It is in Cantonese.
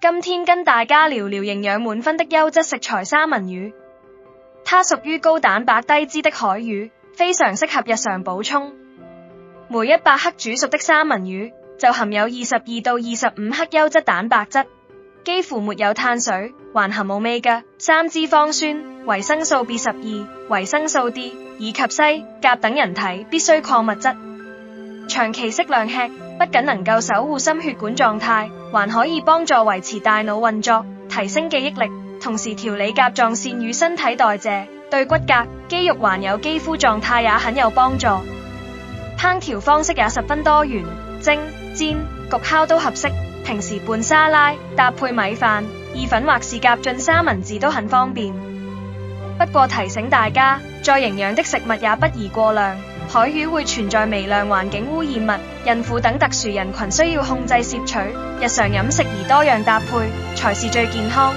今天跟大家聊聊營養滿分的優質食材三文魚。它屬於高蛋白低脂的海魚，非常適合日常補充。每100克煮熟的三文魚就含有22到25克優質蛋白質，幾乎沒有碳水，還含Omega 3脂肪酸、維生素 B12、維生素 D 以及硒、鉀等人體必需礦物質。長期適量吃，不僅能夠守護心血管狀態，還可以幫助維持大腦運作，提升記憶力，同時調理甲狀腺與身體代謝，對骨骼、肌肉還有肌膚狀態也很有幫助。烹調方式也十分多元，蒸、煎、焗烤都合適，平時拌沙拉、搭配米飯、意粉或是夾進三文治都很方便。不過提醒大家，再營養的食物也不宜過量，海魚會存在微量環境污染物，孕婦等特殊人群需要控制攝取，日常飲食宜多樣搭配，才是最健康。